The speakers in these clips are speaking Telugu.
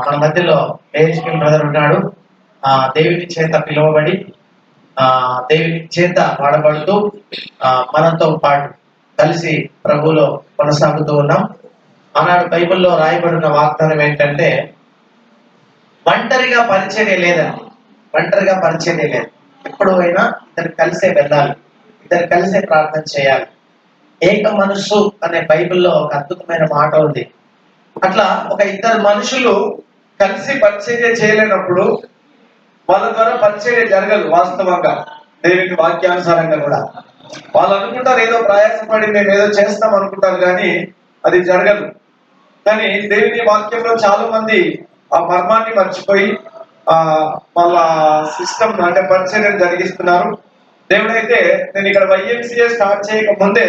మన మధ్యలో ఏహెచ్కేల్ బ్రదర్ ఉన్నాడు. దేవుని చేత పిలువబడి దేవుని చేత వాడబడుతూ మనతో పాటు కలిసి ప్రభువులో కొనసాగుతూ ఉన్నాం. ఆనాడు బైబిల్లో రాయబడిన వాగ్దానం ఏంటంటే ఒంటరిగా పరిచర్య లేదండి. ఒంటరిగా పరిచర్య లేదు. ఎప్పుడు అయినా ఇద్దరు కలిసే వెళ్ళాలి, ఇద్దరు కలిసే ప్రార్థన చేయాలి. ఏక మనస్సు అనే బైబిల్లో ఒక అద్భుతమైన మాట ఉంది. అట్లా ఒక ఇద్దరు మనుషులు కలిసి పరిచర్య చేయలేనప్పుడు వాళ్ళ ద్వారా పరిచర్య జరగదు. వాస్తవంగా దేవుని వాక్యానుసారంగా కూడా వాళ్ళు అనుకుంటారు ఏదో ప్రయాసపడి మేము ఏదో చేస్తాం అనుకుంటారు, కానీ అది జరగదు. కానీ దేవుని వాక్యంలో చాలా మంది ఆ మర్మాన్ని మర్చిపోయి వాళ్ళ సిస్టమ్ అంటే పరిచర్యను జరిగిస్తున్నారు. దేవుడైతే నేను ఇక్కడ YMCA స్టార్ట్ చేయక ముందే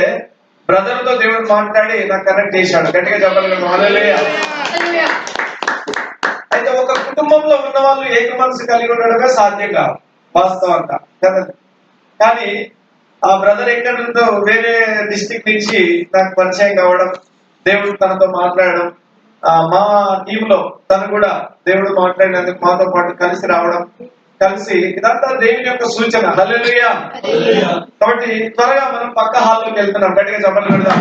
బ్రదర్ తో దేవుడు మాట్లాడి నాకు కనెక్ట్ చేశాడు. గట్టిగా చెప్పగలను హల్లెలూయా. అయితే ఒక కుటుంబంలో ఉన్న వాళ్ళు ఏక మనసు కలిగి ఉండడమే సాధ్యం కాదు వాస్తవంగా కదా. కానీ ఆ బ్రదర్ ఎక్కడి నుండో వేరే డిస్ట్రిక్ట్ నుంచి నాకు పరిచయం కావడం, దేవుడు తనతో మాట్లాడడం, మా టీంలో తను కూడా దేవుడు మాట్లాడినందుకు మాతో పాటు కలిసి రావడం, కలిసి ఇదంతా దేవుని యొక్క సూచన. హల్లెలూయా. కాబట్టి త్వరగా మనం పక్క హాల్లోకి వెళ్తున్నాం. గట్టిగా చెప్పలు పెడదాం.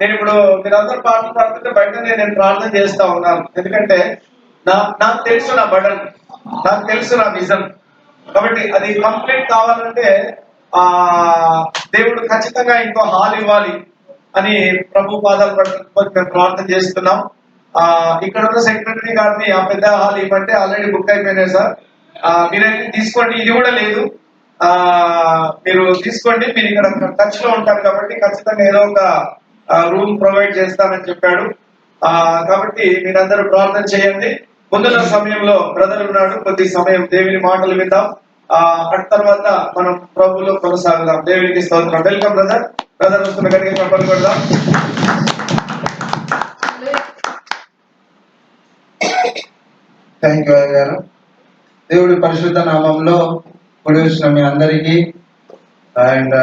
నేను ఇప్పుడు మీరందరూ పాటలు పాడుతుంటే బయట నేను ప్రార్థన చేస్తా ఉన్నాను. ఎందుకంటే నాకు తెలుసు నా బటన్, నాకు తెలుసు నా విజన్. కాబట్టి అది కంప్లీట్ కావాలంటే దేవుడు ఖచ్చితంగా ఇంకో హాల్ ఇవ్వాలి అని ప్రభు పాదాలు పట్టుకొని మేము ప్రార్థన చేస్తున్నాం. ఇక్కడ ఉన్న సెక్రటరీ గారిని ఆ పెద్ద హాల్ ఇవ్వమంటే ఆల్రెడీ బుక్ అయిపోయినాయి సార్, మీరైతే తీసుకోండి. ఇది కూడా లేదు, మీరు తీసుకోండి. మీరు ఇక్కడ టచ్ లో ఉంటారు కాబట్టి ఖచ్చితంగా ఏదో ఒక రూమ్ ప్రొవైడ్ చేస్తానని చెప్పాడు. కాబట్టి మీరందరూ ప్రార్థన చేయండి. ముందున్న సమయంలో బ్రదర్ ఉన్నాడు, కొద్ది సమయం దేవుని మాటలు విందాం. అటు తర్వాత మనం ప్రభువులో కొనసాగుదాం. దేవునికి స్తోత్రం. Welcome brother. బ్రదర్ వస్తున్న గట్టిగా చెప్పలు కొడదాం. థ్యాంక్ యూ అయ్య గారు. దేవుడి పరిశుద్ధ నామంలో కూడి వచ్చిన మీ అందరికీ అండ్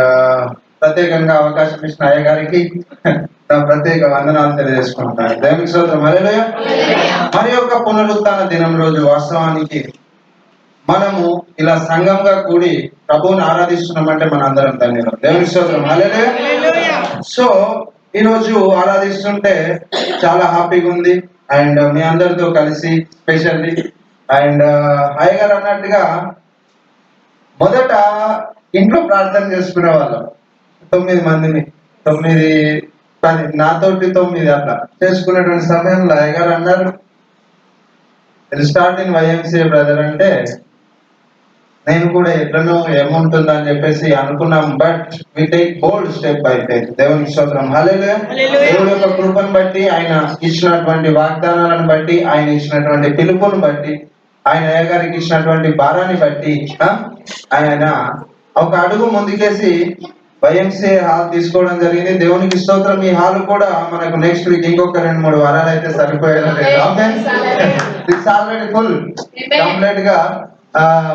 ప్రత్యేకంగా అవకాశం ఇచ్చిన అయ్య గారికి నా ప్రత్యేక వందనాలు తెలియజేసుకుంటున్నాను. దేవునికి స్తోత్రం. హల్లెలూయా. మరి యొక్క పునరుత్థాన దినం రోజు వాస్తవానికి మనము ఇలా సంఘంగా కూడి ప్రభువుని ఆరాధిస్తున్నామంటే మన అందరం ధన్యులం. దేవునికి స్తోత్రం. హల్లెలూయా. సో ఈ రోజు ఆరాధిస్తుంటే చాలా హ్యాపీగా ఉంది. అండ్ మీ అందరితో కలిసి స్పెషల్లీ అండ్ అయ్య గారు అన్నట్టుగా మొదట ఇంట్లో ప్రార్థన చేసుకునే వాళ్ళం 9 మందిని, 9, 10 నాతోటి 9 అట్లా చేసుకునేటువంటి సమయంలో అయ్య గారు అన్నారు స్టార్ట్ ఇన్ YMCA బ్రదర్ అంటే నేను కూడా ఎట్లనో ఏముంటుందని అని చెప్పేసి అనుకున్నాం. But we take bold step by faith. దేవునికి స్తోత్రం. హల్లెలూయా. దేవుడి యొక్క కృపను బట్టి, ఆయన ఇచ్చినటువంటి వాగ్దానాలను బట్టి, ఆయన ఇచ్చినటువంటి పిలుపును బట్టి, ఆయన అయ్య గారికి ఇచ్చినటువంటి భారాన్ని బట్టి ఆయన ఒక అడుగు ముందుకేసి YMCA హాల్ తీసుకోవడం జరిగింది. దేవునికి స్తోత్రం. ఈ హాల్ కూడా మనకు నెక్స్ట్ వీక్ ఇంకొక 2-3 వారాలు అయితే సరిపోయేలా ఇట్స్ ఆల్రెడీ ఫుల్ కంప్లీట్ గా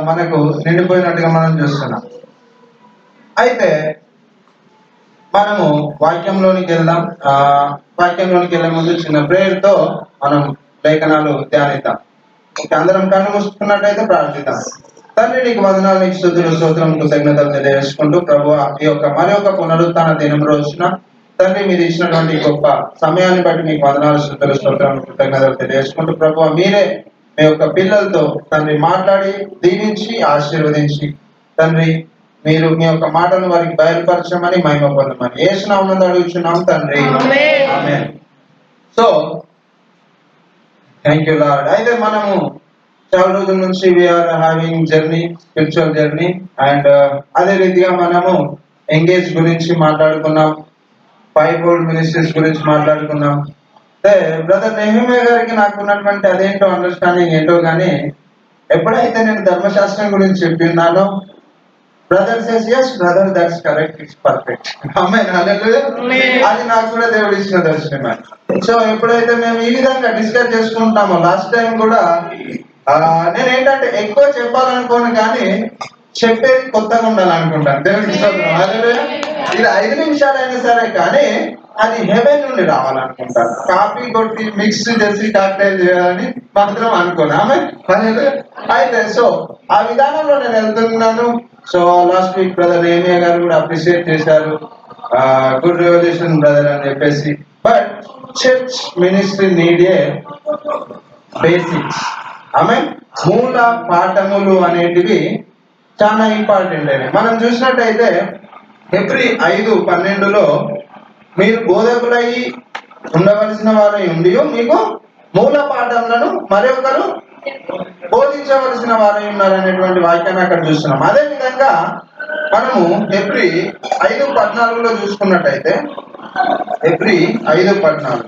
మనకు నిండిపోయినట్టుగా మనం చూస్తున్నాం. అయితే మనము వాక్యంలోనికి వెళ్దాం. వాక్యంలోనికి వెళ్ళే ముందు చిన్న ప్రేయర్ తో మనం లేఖనాలు ధ్యానిద్దాం. అందరం కళ్ళు మూసుకున్నట్టయితే ప్రార్థిద్దాం. తండ్రి నీకు వందనాలు, నీకు స్తుతులు, స్తోత్రం, కృతజ్ఞతలు తెలియజేసుకుంటూ ప్రభు ఈ యొక్క మరి ఒక పునరుత్థాన దినం రోజున తండ్రి మీరు ఇచ్చినటువంటి గొప్ప సమయాన్ని బట్టి మీకు వందనాలు, స్తుతులు, స్తోత్రం, కృతజ్ఞతలు తెలియజేసుకుంటూ ప్రభు మీరే మీ యొక్క పిల్లలతో తండ్రి మాట్లాడి దీవించి ఆశీర్వదించి తండ్రి మీరు మీ యొక్క మాటను వారికి బయలుపరచమని మహిమ పొందమని యేసు నామమున అడుగుచున్నాం తండ్రి. ఆమేన్. So thank you lord. అయితే మనము చాలా రోజుల నుంచి we are having journey, spiritual journey. And అదే రీతిగా మనము ఎంగేజ్ గురించి మాట్లాడుకున్నాం, 5 fold మినిస్ట్రీస్ గురించి మాట్లాడుకున్నాం. బ్రదర్ నెహెమియా గారికి నాకు ఉన్నటువంటి అదేంటో అండర్స్టాండింగ్ ఏంటో కానీ ఎప్పుడైతే నేను ధర్మశాస్త్రం గురించి చెప్పిన్నానో brother says yes brother that's correct, it's perfect. ఆమేన్. హల్లెలూయా. అది నాకు కూడా దేవుడు ఇచ్చిన దర్శనమే. సో ఎప్పుడైతే మేము ఈ విధంగా డిస్కస్ చేసుకుంటామో లాస్ట్ టైం కూడా నేను ఏంటంటే ఎక్కువ చెప్పాలనుకోను కానీ చెప్పేది కొత్తగా ఉండాలనుకుంటాను. దేవుడికి స్తోత్రం. హల్లెలూయా. ఇది 5 నిమిషాలైనా సరే కానీ అది హెవెన్ నుండి రావాలనుకుంటారు. కాఫీ కొట్టి మిక్స్ చేసి కాక్టైల్ చేయాలని మాత్రం అనుకోను. ఆమె అయితే సో ఆ విధానంలో నేను వెళ్తున్నాను. సో లాస్ట్ వీక్ బ్రదర్ ఏమియా గారు కూడా అప్రిషియేట్ చేశారు, గుడ్ రెవల్యూషన్ బ్రదర్ అని చెప్పేసి. But church ministry need a basics. ఆమె మూల పాఠములు అనేటివి చాలా ఇంపార్టెంట్ అని మనం చూసినట్టయితే హెబ్రీ 5:12 మీరు బోధకులై ఉండవలసిన వారై ఉండి మీకు మూల పాఠములను మరొకరు బోధించవలసిన వారై ఉన్నారు అనేటువంటి వాక్యాన్ని అక్కడ చూస్తున్నాం. అదే విధంగా మనము హెబ్రీ 5:14 చూసుకున్నట్టయితే హెబ్రీ 5:14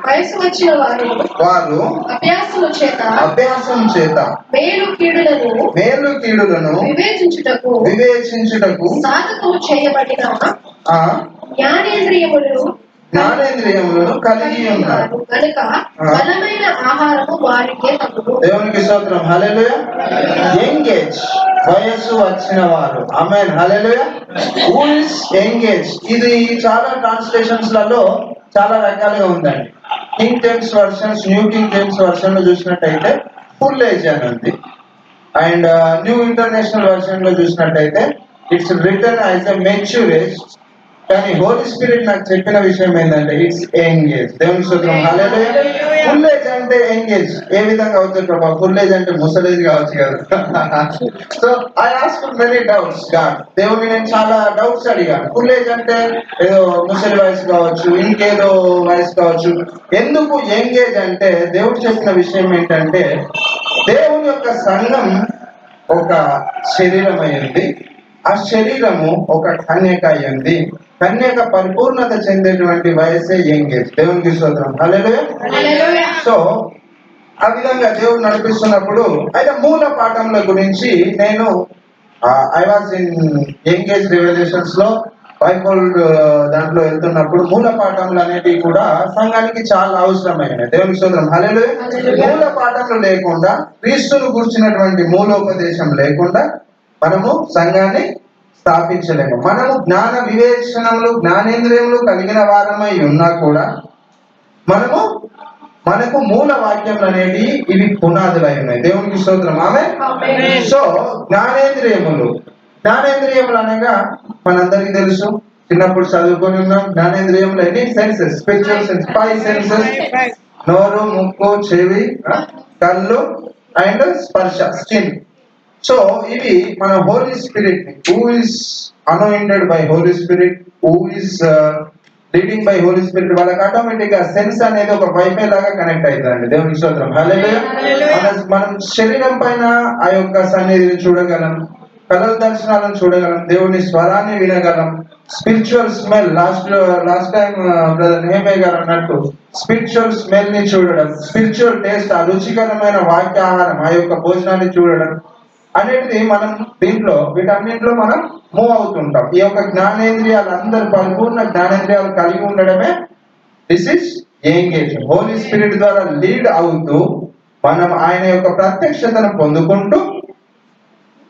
వయసు వచ్చిన వారు అభ్యాసం చేత మేలు కీడులను వివేచించుటకు సాధకము చేయబడిన జ్ఞానేంద్రియములను కలిగి ఉన్నారు కనుక బలమైన ఆహారము వారికి తగును. దేవునికి స్తోత్రం. హల్లెలూయా. ఎంగేజ్ వయస్సు వచ్చిన వారు. Amen. Hallelujah. Who is engage? ఇది చాలా ట్రాన్స్లేషన్స్ లలో చాలా రకాలుగా ఉందండి. King James versions, new King James version లో చూసినట్టయితే ఫుల్ ఏజ్ అని ఉంది. అండ్ న్యూ ఇంటర్నేషనల్ వర్షన్ లో చూసినట్టయితే it's return as a mature age. కానీ హోలీ స్పిరిట్ నాకు చెప్పిన విషయం ఏంటంటే ఇట్స్ ఎంగేజ్. దేవుని స్తోత్రం. హల్లెలూయా. ఫుల్ ఏజ్ అంటే ఎంగేజ్ ఏ విధంగా అవుతుంది ప్రభా? ఫుల్ ఏజ్ అంటే ముసలేజ్ కావచ్చు కదా. So I ask many doubts God. దేవుని నేను చాలా డౌట్స్ అడిగాను. ఫుల్ ఏజ్ అంటే ఏదో ముసలి వయసు కావచ్చు, ఇంకేదో వయసు కావచ్చు. ఎందుకు ఎంగేజ్ అంటే దేవుడు చెప్పిన విషయం ఏంటంటే దేవుని యొక్క సంఘం ఒక శరీరం అయింది. ఆ శరీరము ఒక కన్యక అయ్యింది. కన్యక పరిపూర్ణత చెందేటువంటి వయసే ఎంగేజ్. దేవునికి స్తోత్రం. హల్లెలూయా. సో ఆ విధంగా దేవుడు నడిపిస్తున్నప్పుడు అయితే మూల పాఠముల గురించి నేను I was in engage revolutions లో బైబిల్ దాంట్లో వెళ్తున్నప్పుడు మూల పాఠములు అనేవి కూడా సంఘానికి చాలా అవసరమైనవి. దేవునికి స్తోత్రం. హల్లెలూయా. మూల పాఠములు లేకుండా, క్రీస్తును కూర్చున్నటువంటి మూలోపదేశం లేకుండా మనము సంఘాన్ని స్థాపించలేము. మనము జ్ఞాన వివేచనములు, జ్ఞానేంద్రియములు కలిగిన వారమై ఉన్నా కూడా మనకు మూల వాక్యములు అనేవి ఇవి పునాదులై ఉన్నాయి. దేవునికి స్తోత్రం. ఆమె. సో జ్ఞానేంద్రియములు అనగా మనందరికీ తెలుసు, చిన్నప్పుడు చదువుకొని ఉన్నాం. జ్ఞానేంద్రియములు ఎన్ని సెన్సెస్? Spiritual sense, 5 senses. నోరు, ముక్కు, చెవి, కళ్ళు అండ్ స్పర్శ, స్కిన్. సో ఇవి మన holy spirit, who is anointed by holy spirit, who is leading by holy spirit, వాళ్ళకి ఆటోమేటిక్ గా సెన్స్ అనేది ఒక వైఫై లాగా కనెక్ట్ అవుతుందండి. దేవునికి స్తోత్రం. హల్లెలూయా. మనం శరీరం పైన ఆ యొక్క సన్నిధిని చూడగలం, కలల దర్శనాలను చూడగలం, దేవుని స్వరాన్ని వినగలం, spiritual smell. Last time brother నేమే గారు అన్నట్టు స్పిరిచువల్ స్మెల్ ని చూడడం, స్పిరిచువల్ టేస్ట్, ఆ రుచికరమైన వాక్యాహారం, ఆ యొక్క భోజనాన్ని చూడడం అనేది మనం వీటన్నింటిలో మనం మూవ్ అవుతుంటాం. ఈ యొక్క జ్ఞానేంద్రియాలు అందరు పరిపూర్ణ జ్ఞానేంద్రియాలు కలిగి ఉండడమే this is engage. Holy spirit ద్వారా లీడ్ అవుతూ మనం ఆయన యొక్క ప్రత్యక్షతను పొందుకుంటూ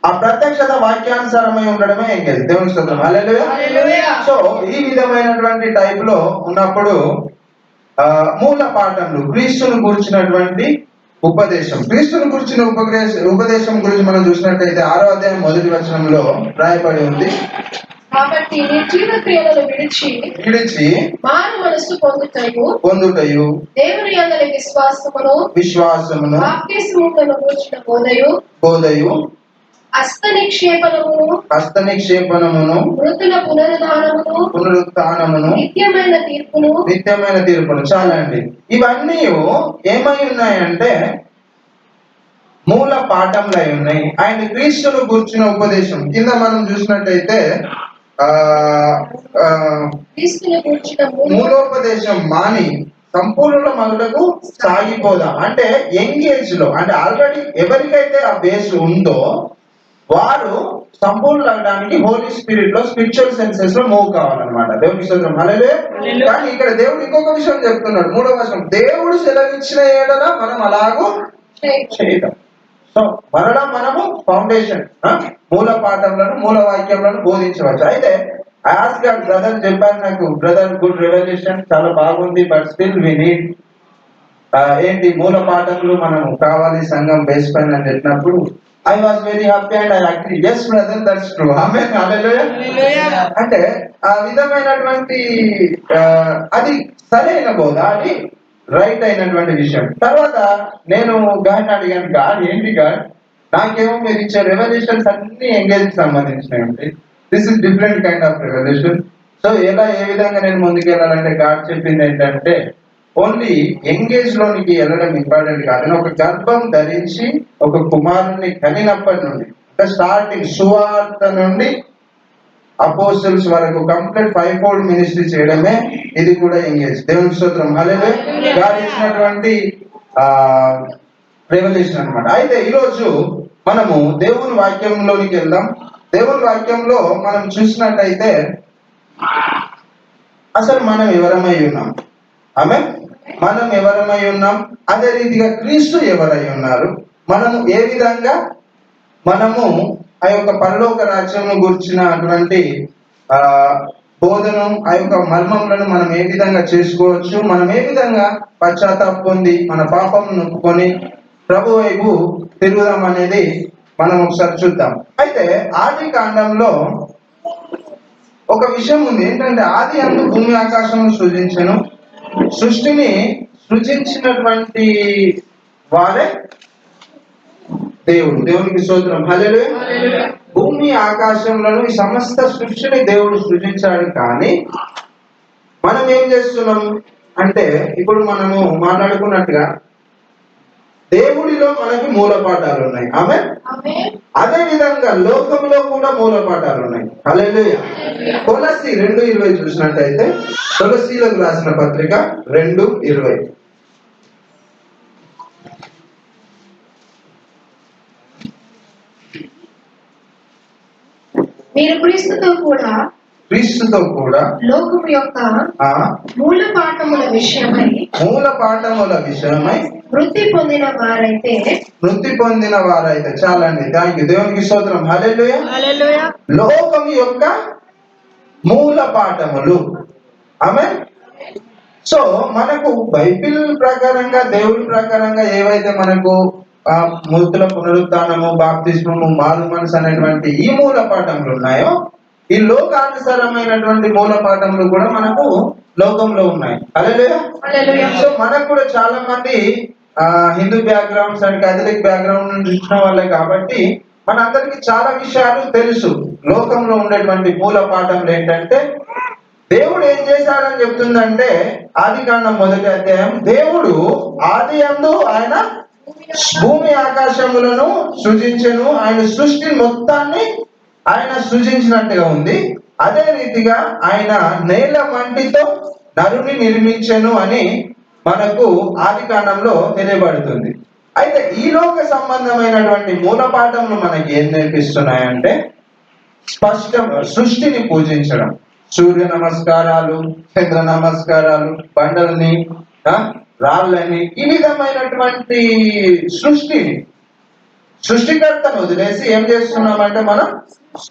ఆ ప్రత్యక్షత వాక్యానుసారమై ఉండడమే ఎంగేజ్. దేవుని స్తోత్రం. హల్లెలూయా. సో ఈ విధమైనటువంటి టైప్ లో ఉన్నప్పుడు మూల పాఠంలో క్రీస్తును గురించినటువంటి ఉపదేశం, క్రీస్తును గురించిన ఉపదేశం గురించి మనం చూసినట్లయితే 6వ అధ్యాయం 1వ వచనంలో రాయబడి ఉంది. కాబట్టి నిర్జీవ క్రియలను విడిచి మారు మనస్సు పొందుటయు దేవుని యందలి విశ్వాసమును బాప్తిస్మమును గూర్చిన బోధయు హస్త నిక్షేపణమును మృతుల పునరుత్థానమును నిత్యమైన తీర్పును. చాలా అండి. ఇవన్నీ ఏమై ఉన్నాయంటే మూల పాఠంలై ఉన్నాయి. ఆయన క్రీస్తును గూర్చిన ఉపదేశం కింద మనం చూసినట్టయితే మూలోపదేశం మాని సంపూర్ణ మగుటకు సాగిపోదాం అంటే ఎంగేజ్ లో, అంటే ఆల్రెడీ ఎవరికైతే ఆ బేస్ ఉందో వారు సంపూర్ణ అవడానికి హోలీ స్పిరిట్ లో, స్పిరిచువల్ సెన్సెస్ లో మూవ్ కావాలన్నమాట. దేవునికి స్తోత్రం. హల్లెలూయా. కానీ ఇక్కడ దేవుడు ఇంకొక విషయం చెప్తున్నాడు. 3వ వచనం, దేవుడు సెలవిచ్చిన ఏడల మనం అలాగూ చేయటం. సో మరలా మనము ఫౌండేషన్ మూల పాఠములను మూల వాక్యములను బోధించవచ్చు. అయితే యాజ్ గాడ్ బ్రదర్ చెప్పారు నాకు, బ్రదర్ గుడ్ రెవల్యూషన్ చాలా బాగుంది, బట్ స్టిల్ వి నీడ్ ఏంటి మూల పాఠములు మనము కావాలి సంఘం బేస్ పైన అని చెప్పినప్పుడు I was very happy and I agree, yes brother that's true. Amen, hallelujah. అంటే ఆ విధమైనటువంటి అది సరైన బోధ, అది రైట్ అయినటువంటి విషయం. తర్వాత నేను గాడ్ అడిగాను, గాడ్ ఏంటి గాడ్, నాకేమో మీరు ఇచ్చే రెవల్యూషన్స్ అన్ని ఎంగేజ్ సంబంధించినవి ఉంటాయి, this is different kind of revolution. So ఏ విధంగా నేను ముందుకు వెళ్ళాలంటే గాడ్ చెప్పింది ఏంటంటే ఓన్లీ ఎంగేజ్ లోనికి వెళ్ళడం ఇంపార్టెంట్ కాదు. ఒక గర్భం ధరించి ఒక కుమారుని కనినప్పటి నుండి స్టార్టింగ్ సువార్త నుండి అపోస్టల్స్ వరకు కంప్లీట్ 5-fold మినిస్ట్రీ చేయడమే ఇది కూడా ఎంగేజ్. దేవుని స్తోత్రం, హల్లెలూయా. గాడ్ ఇచ్చినటువంటి రెవల్యూషన్ అన్నమాట. అయితే ఈరోజు మనము దేవుని వాక్యంలోనికి వెళ్దాం. దేవుని వాక్యంలో మనం చూసినట్టయితే అసలు మనం ఎవరమై ఉన్నాం, మనం ఎవరమై ఉన్నాం, అదే రీతిగా క్రీస్తు ఎవరై ఉన్నారు, మనము ఏ విధంగా మనము ఆ యొక్క పరలోక రాజ్యంను గురించినటువంటి బోధనం, ఆ యొక్క మర్మములను మనం ఏ విధంగా చేసుకోవచ్చు, మనం ఏ విధంగా పశ్చాత్తాపం పొంది మన పాపం నొప్పుకొని ప్రభు వైపు తిరుగుదాం అనేది మనం ఒకసారి చూద్దాం. అయితే ఆది కాండంలో ఒక విషయం ఉంది, ఏంటంటే ఆది అందు భూమి ఆకాశము సృజించను. సృష్టిని సృజించినటువంటి వారే దేవుడు. దేవునికి స్తోత్రం, హల్లెలూయా. భూమి ఆకాశంలో ఈ సమస్త సృష్టిని దేవుడు సృజించాడు. కానీ మనం ఏం చేస్తున్నాం అంటే ఇప్పుడు మనము మాట్లాడుకున్నట్టుగా దేవుడిలో మనకి మూల పాఠాలు ఉన్నాయి. అదే విధంగా లోకంలో కూడా మూల పాఠాలు ఉన్నాయి. హల్లెలూయా. కొలస్సీ 2:20 చూసినట్టయితే, కొలస్సీలకు రాసిన పత్రిక 2:20. మీరు క్రీస్తుతో కూడా లోకము యొక్క మూల పాఠముల విషయమై వృత్తి పొందిన వారైతే చాలండి. థ్యాంక్ యూ, దేవునికి స్తోత్రం, హల్లెలూయా. లోకము యొక్క మూల పాఠములు, ఆమేన్. సో మనకు బైబిల్ ప్రకారంగా దేవుడి ప్రకారంగా ఏవైతే మనకు మృతుల పునరుత్థానము, బాప్తిస్మము, మారు మనసు అనేటువంటి ఈ మూల పాఠములు ఉన్నాయో, ఈ లోకానుసారమైనటువంటి మూల పాఠములు కూడా మనకు లోకంలో ఉన్నాయి. హల్లెలూయా. సో మనకు కూడా చాలా మంది Hindu backgrounds and Catholic background నుంచి వచ్చిన వాళ్ళే కాబట్టి మనందరికి చాలా విషయాలు తెలుసు. లోకంలో ఉండేటువంటి మూల పాఠములు ఏంటంటే దేవుడు ఏం చేశాడని చెప్తుందంటే ఆది కాండం 1వ అధ్యాయం, దేవుడు ఆది యందు ఆయన భూమి ఆకాశములను సృజించెను. ఆయన సృష్టి మొత్తాన్ని ఆయన సృజించినట్టుగా ఉంది. అదే రీతిగా ఆయన నేల మంటితో నరుని నిర్మించెను అని మనకు ఆది కాండంలో తెలియబడుతుంది. అయితే ఈ లోక సంబంధమైనటువంటి మూల పాఠములు మనకి ఏం నేర్పిస్తున్నాయంటే స్పష్టం సృష్టిని పూజించడం, సూర్య నమస్కారాలు, చంద్ర నమస్కారాలు, బండల్ని, రాళ్ళని, ఈ విధమైనటువంటి సృష్టికర్తను వదిలేసి ఏం చేస్తున్నామంటే మనం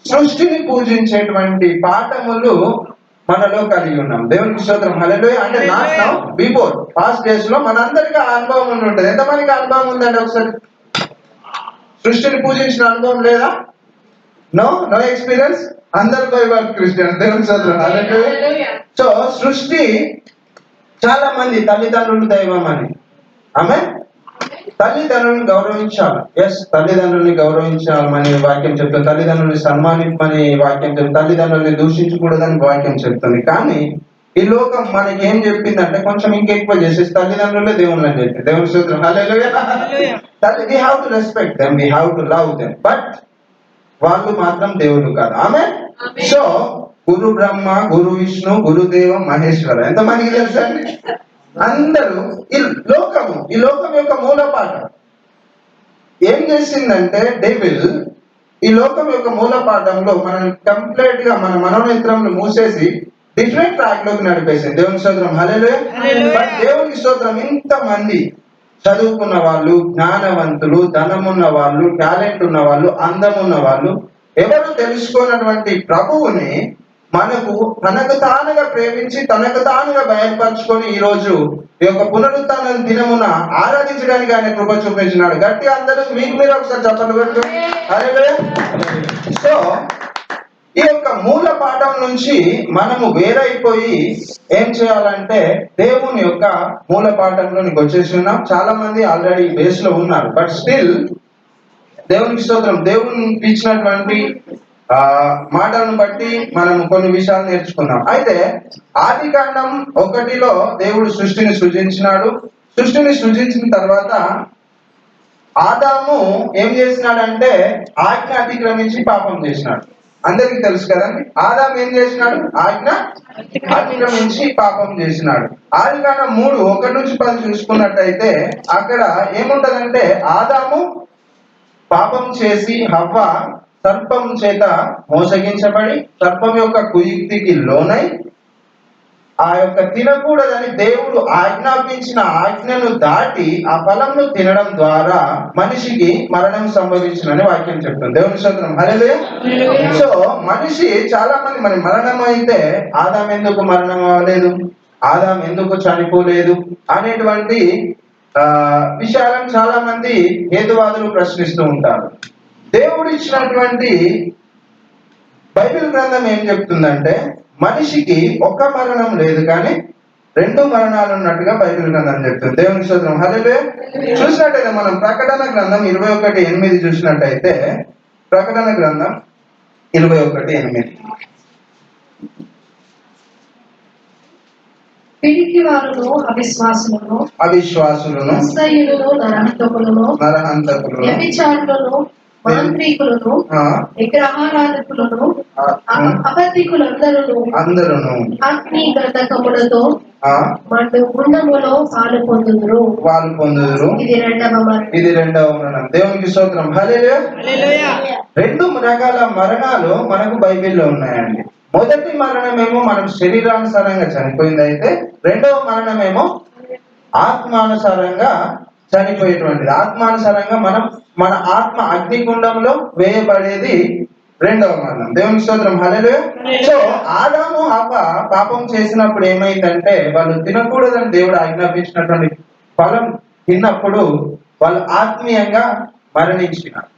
సృష్టిని పూజించేటువంటి పాఠములు మనలో కలిగి ఉన్నాం. దేవునికి స్తోత్రం, హల్లెలూయా. అంటే not now, before past days లో మనందరికీ ఆ అనుభవం ఉండి ఉంటుంది. ఎంతమందికి అనుభవం ఉందండి? ఒకసారి సృష్టిని పూజించిన అనుభవం లేదా? No experience? అందరు బైబిల్ క్రిస్టియన్స్. దేవునికి స్తోత్రం, హల్లెలూయా. సో సృష్టి చాలా మంది తల్లిదండ్రులు దైవం అని, ఆమె తల్లిదండ్రులను గౌరవించాలి. ఎస్, తల్లిదండ్రుల్ని గౌరవించాలని వాక్యం చెప్తుంది. తల్లిదండ్రుల్ని సన్మానించమని వాక్యం చెప్తుంది. తల్లిదండ్రుల్ని దూషించకూడదని వాక్యం చెప్తుంది. కానీ ఈ లోకం మనకి ఏం చెప్పిందంటే కొంచెం ఇంకెక్కువ చేసేసి తల్లిదండ్రులే దేవుళ్ళు అని చెప్పింది. దేవుని స్తోత్రం, hallelujah. We have to respect them, we have to love them, but వాళ్ళు మాత్రం దేవుళ్ళు కాదు. ఆమె. సో గురు బ్రహ్మ, గురు విష్ణు, గురుదేవ, మహేశ్వర, ఎంతమందికి తెలుసు అండి? అందరూ ఈ లోకం యొక్క మూల పాఠం ఏం చేసిందంటే డెవిల్ ఈ లోకం యొక్క మూల పాఠంలో మనం కంప్లీట్ గా మన మనోనేత్రంలో మూసేసి డిఫరెంట్ ట్రాక్ లోకి నడిపేసింది. దేవుని స్తోత్రం, హల్లెలూయా. బట్ దేవునికి స్తోత్రం, ఇంతమంది చదువుకున్న వాళ్ళు, జ్ఞానవంతులు, ధనమున్న వాళ్ళు, టాలెంట్ ఉన్న వాళ్ళు, అందం ఉన్న వాళ్ళు, ఎవరు తెలుసుకున్నటువంటి ప్రభువుని మనకు తనకు తానుగా ప్రేమించి తనకు తానుగా బయలుపరుచుకొని ఈ రోజు ఈ యొక్క పునరుత్థాన దినమున ఆరాధించడానికి ఆయన కృప చూపించినాడు. గట్టి అందరూ మీకు మీరు ఒకసారి చెప్పండి పెట్టు. హల్లెలూయా. సో ఈ యొక్క మూల పాఠం నుంచి మనము వేరైపోయి ఏం చేయాలంటే దేవుని యొక్క మూల పాఠంలోనికి వచ్చేసి ఉన్నాం. చాలా మంది ఆల్రెడీ బేస్ లో ఉన్నారు, బట్ స్టిల్ దేవునికి స్తోత్రం. దేవునికి ఇచ్చినటువంటి మాటలను బట్టి మనం కొన్ని విషయాలు నేర్చుకున్నాం. అయితే ఆదికాండం 1లో దేవుడు సృష్టిని సృజించినాడు. సృష్టిని సృజించిన తర్వాత ఆదాము ఏం చేసినాడంటే ఆజ్ఞ అతిక్రమించి పాపం చేసినాడు. అందరికీ తెలుసు కదండి. ఆదాము ఏం చేసినాడు? ఆజ్ఞ అతిక్రమించి పాపం చేసినాడు. ఆదికాండం 3:1-10 చూసుకున్నట్టయితే అక్కడ ఏముంటదంటే ఆదాము పాపం చేసి హవ్వ సర్పం చేత మోసగించబడి సర్పం యొక్క కుయుక్తికి లోనై ఆ యొక్క తినకూడదని దేవుడు ఆజ్ఞాపించిన ఆజ్ఞను దాటి ఆ ఫలంను తినడం ద్వారా మనిషికి మరణం సంభవించిందని వాక్యం చెప్తుంది. దేవుని స్తోత్రం. హల్లెలూయా. సో మనిషి చాలా మంది మరి మరణం అయితే ఆదాం ఎందుకు మరణం అవ్వలేదు, ఆదాం ఎందుకు చనిపోలేదు అనేటువంటి విషయాలను చాలా మంది హేతువాదులు ప్రశ్నిస్తూ ఉంటారు. దేవుడు ఇచ్చినటువంటి బైబిల్ గ్రంథం ఏం చెప్తుందంటే మనిషికి ఒక మరణం లేదు కానీ 2 మరణాలు ఉన్నట్టుగా బైబిల్ గ్రంథం చెప్తుంది. దేవుని స్తోత్రం. హల్లెలూయా. చూసినట్టయితే మనం ప్రకటన గ్రంథం 21:8 చూసినట్టయితే ప్రకటన గ్రంథం 21:8 పిరికివారును అవిశ్వాసులను నరహంతకులను వ్యభిచారులను మాంత్రికులను విగ్రహారాధకులను అబద్ధికులందరూ అగ్ని గంధకములతో మండు గుండములో పాలు పొందుదురు. ఇది రెండవ మరణం. దేవునికి స్తోత్రం. హల్లెలూయా. 2 రకాల మరణాలు మనకు బైబిల్లో ఉన్నాయండి. మొదటి మరణమేమో మనం శరీరానుసారంగా చనిపోయింది అయితే రెండవ మరణమేమో ఆత్మానుసారంగా చనిపోయేటువంటిది. ఆత్మానుసారంగా మన ఆత్మ అగ్నిగుండంలో వేయబడేది రెండవ మరణం. దేవుని స్తోత్రం. హల్లెలూయా. సో ఆదాము హవ్వ పాపం చేసినప్పుడు ఏమైందంటే వాళ్ళు తినకూడదని దేవుడు ఆజ్ఞాపించినటువంటి ఫలం తిన్నప్పుడు వాళ్ళు ఆత్మీయంగా మరణించినారు.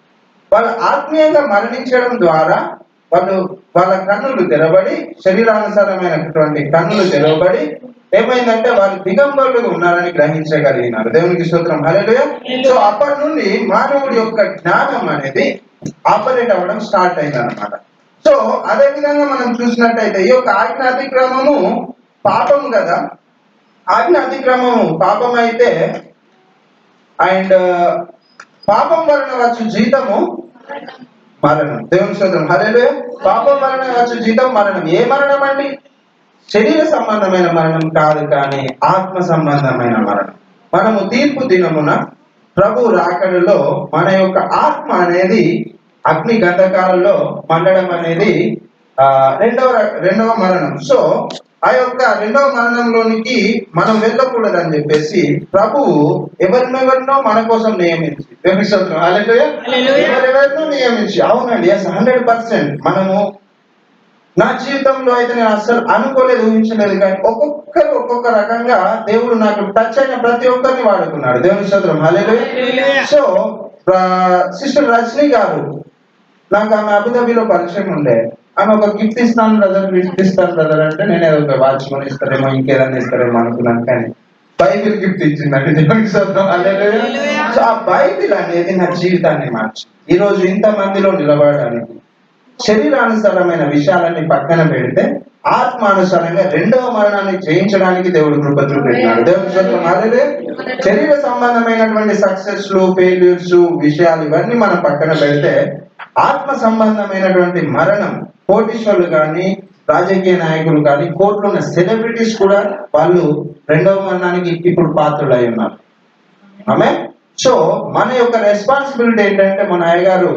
వాళ్ళు ఆత్మీయంగా మరణించడం ద్వారా వాళ్ళ కన్నులు తెరవబడి శరీరానుసారమైనటువంటి కన్నులు తెరవబడి ఏమైందంటే వాళ్ళు దిగంబరులుగా ఉన్నారని గ్రహించగలిగినారు. దేవునికి స్తోత్రం. హల్లెలూయా. సో అప్పటి నుండి మానవుడి యొక్క జ్ఞానం అనేది ఆపరేట్ అవ్వడం స్టార్ట్ అయింది అనమాట. సో అదే విధంగా మనం చూసినట్టయితే ఈ యొక్క ఆజ్ఞ అతిక్రమము పాపము కదా. ఆజ్ఞ అతిక్రమము పాపం అయితే అండ్ పాపం వలన వచ్చు జీతము మరణం. దేవుని స్తోత్రం. హల్లెలూయా. పాపం వలన వచ్చు జీతం మరణం. ఏ మరణం అండి? శరీర సంబంధమైన మరణం కాదు, కానీ ఆత్మ సంబంధమైన మరణం. మనము తీర్పు దినమున ప్రభు రాకడలో మన యొక్క ఆత్మ అనేది అగ్ని గంధకాలలో మండడం అనేది రెండవ మరణం. సో ఆ యొక్క రెండవ మరణంలోనికి మనం వెళ్ళకూడదని చెప్పేసి ప్రభువు ఎవరినెవరినో మన కోసం నియమించి ఎవరెవరినో నియమించి అవునండి 100% మనము నా జీవితంలో అయితే నేను అసలు అనుకోలేదు, ఊహించలేదు, కానీ ఒక్కొక్క రకంగా దేవుడు నాకు టచ్ అయిన ప్రతి ఒక్కరిని వాడుకున్నాడు. దేవుని స్తోత్రం. హల్లెలూయా. సో సిస్టర్ రజనీ గారు నాకు ఆమె అబుదాబిలో పరిచయం ఉండే. ఆమె ఒక గిఫ్ట్ ఇస్తాను బ్రదర్, గిఫ్ట్ ఇస్తాను బ్రదర్ అంటే నేను ఏదో ఒక వాచ్ కొని ఇస్తారేమో ఇంకేదన్నా ఇస్తారేమో అనుకున్నాను, కానీ బైబిల్ గిఫ్ట్ ఇచ్చిందండి. దేవునికి స్తోత్రం. హల్లెలూయా. సో ఆ బైబిల్ అనేది నా జీవితాన్ని మార్చి ఈ రోజు ఇంత మందిలో నిలబడడానికి శరీరానుసారమైన విషయాలన్నీ పక్కన పెడితే ఆత్మానుసారంగా రెండవ మరణాన్ని జయించడానికి దేవుడు కృప చూపెట్టినాడు. దేవుని స్తోత్రం. హల్లెలూయా. శరీర సంబంధమైనటువంటి సక్సెస్లు, ఫెయిల్యూర్స్ విషయాలు ఇవన్నీ మనం పక్కన పెడితే ఆత్మ సంబంధమైనటువంటి మరణం, కోటీశ్వరులు కానీ రాజకీయ నాయకులు కానీ కోర్టులో ఉన్న సెలబ్రిటీస్ కూడా వాళ్ళు రెండవ మరణానికి ఇప్పుడు పాత్రులు అయి ఉన్నారు. ఆమె సో మన యొక్క రెస్పాన్సిబిలిటీ ఏంటంటే మన అయ్యగారు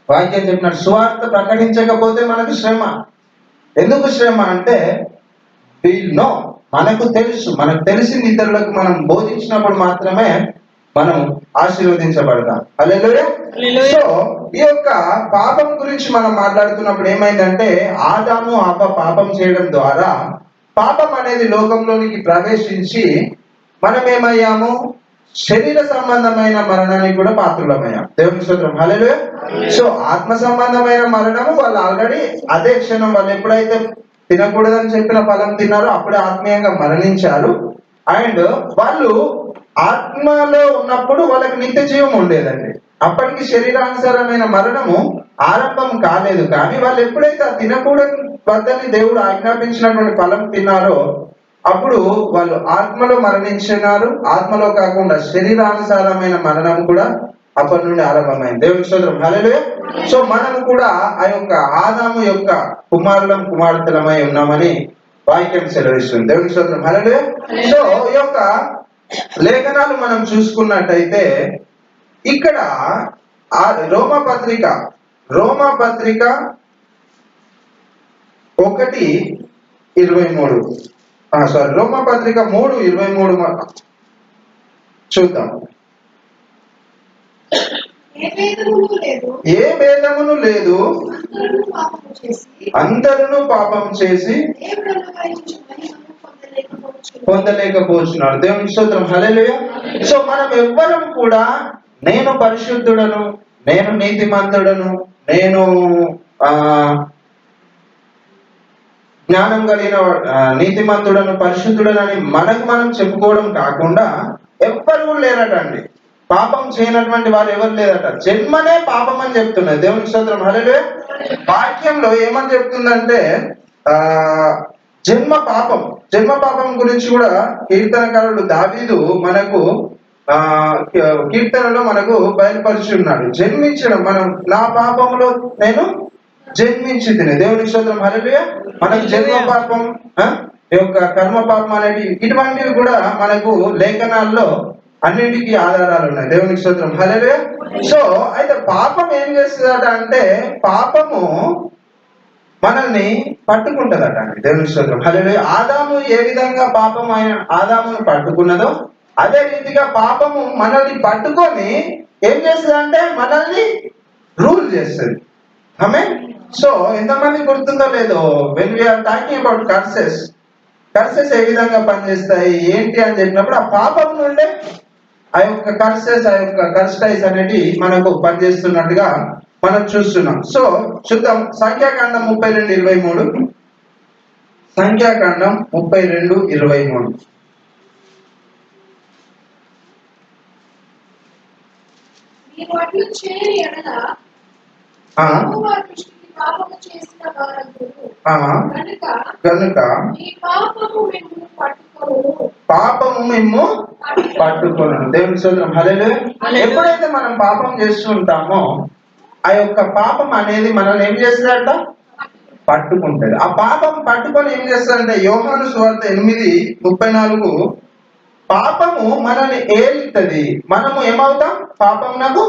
వాక్యం చెప్పినట్టు సువార్త ప్రకటించకపోతే మనకు శ్రమ. ఎందుకు శ్రమ అంటే మనకు తెలిసింది ఇతరులకు మనం బోధించినప్పుడు మాత్రమే మనం ఆశీర్వదించబడతాం. హల్లెలూయా. సో ఈ యొక్క పాపం గురించి మనం మాట్లాడుతున్నప్పుడు ఏమైందంటే ఆదాము అవ్వ పాపం చేయడం ద్వారా పాపం అనేది లోకంలోనికి ప్రవేశించి మనం ఏమయ్యాము, శరీర సంబంధమైన మరణానికి కూడా పాత్రులమయ్యాం. దేవుని స్తోత్రం. హల్లెలూయా. సో ఆత్మ సంబంధమైన మరణము వాళ్ళు ఆల్రెడీ అదే క్షణం వాళ్ళు ఎప్పుడైతే తినకూడదని చెప్పిన ఫలం తిన్నారో అప్పుడే ఆత్మీయంగా మరణించారు. అండ్ వాళ్ళు ఆత్మలో ఉన్నప్పుడు వాళ్ళకి నిత్య జీవం ఉండేదండి. అప్పటికి శరీరానుసారమైన మరణము ఆరంభం కాలేదు. కానీ వాళ్ళు ఎప్పుడైతే ఆ తినకూడని వద్దని దేవుడు ఆజ్ఞాపించినటువంటి ఫలం తిన్నారో అప్పుడు వాళ్ళు ఆత్మలో మరణించినారు. ఆత్మలో కాకుండా శరీరానుసారమైన మరణం కూడా అప్పటి నుండి ఆరంభమైంది. దేవుని స్తోత్రం. హల్లెలూయా. సో మనము కూడా ఆ యొక్క ఆదాము యొక్క కుమారులం కుమార్తెలమై ఉన్నామని వాక్యం సెలవిస్తుంది. దేవుని స్తోత్రం. హల్లెలూయా. సో ఈ యొక్క లేఖనాలు మనం చూసుకున్నట్టయితే ఇక్కడ ఆ రోమపత్రిక 1:23 రోమపత్రిక 3:23 చూద్దాం. ఏ భేదమును లేదు, అందరూ పాపం చేసి పొందలేకపోతున్నారు. దేవుని స్తోత్రం. హల్లెలూయా. సో మనం ఎవ్వరం కూడా నేను పరిశుద్ధుడను, నేను నీతిమంతుడను, నేను జ్ఞానం కలిగిన నీతిమంతుడను, పరిశుద్ధుడనని మనకు మనం చెప్పుకోవడం కాకుండా ఎవ్వరు లేరటండి. పాపం చేయనటువంటి వారు ఎవరు లేరట. జన్మనే పాపం అని చెప్తున్నారు. దేవుని స్తోత్రం. హల్లెలూయా. వాక్యంలో ఏమని చెప్తుందంటే జన్మ పాపం గురించి కూడా కీర్తనకారుడు దావీదు మనకు కీర్తనలో మనకు బయలుపరిచి ఉన్నాడు. జన్మించడం, మనం నా పాపంలో నేను జన్మించి తినే. దేవుని స్తోత్రం. హల్లెలూయా. మనకు జన్మ పాపం, ఈ యొక్క కర్మ పాపం అనేవి ఇటువంటివి కూడా మనకు లేఖనాల్లో అన్నింటికి ఆధారాలు ఉన్నాయి. దేవునికి స్తోత్రం. హల్లెలూయా. సో అయితే పాపం ఏం చేస్తుందట అంటే పాపము మనల్ని పట్టుకుంటదట అండి. దేవునికి స్తోత్రం. హల్లెలూయా. ఆదాము ఏ విధంగా పాపం ఆదామును పట్టుకున్నదో అదే రీతిగా పాపము మనల్ని పట్టుకొని ఏం చేస్తుంది అంటే మనల్ని రూల్ చేస్తుంది. ఆమేన్. సో ఎంతమంది గుర్తుందో లేదో, when we are talking about curses ఏ విధంగా పనిచేస్తాయి ఏంటి అని చెప్పినప్పుడు ఆ పాపం నుండే ఆ యొక్క కర్స్టైజ్ అనేది మనకు పనిచేస్తున్నట్టుగా మనం చూస్తున్నాం. సో చూద్దాం. సంఖ్యాకాండం 32:23. సంఖ్యాకాండం 32:23. కనుక పాపము మేము పట్టుకోను. దేవుని స్తోత్రం. హల్లెలూయా. ఎప్పుడైతే మనం పాపం చేస్తుంటామో ఆ యొక్క పాపం అనేది మనల్ని ఏం చేస్తుందంట, పట్టుకుంటది. ఆ పాపం పట్టుకొని ఏం చేస్తుందంటే యోహాను సువార్త 8:34 పాపము మనల్ని ఏలుతుంది. మనము ఏమవుతాం, పాపమునకు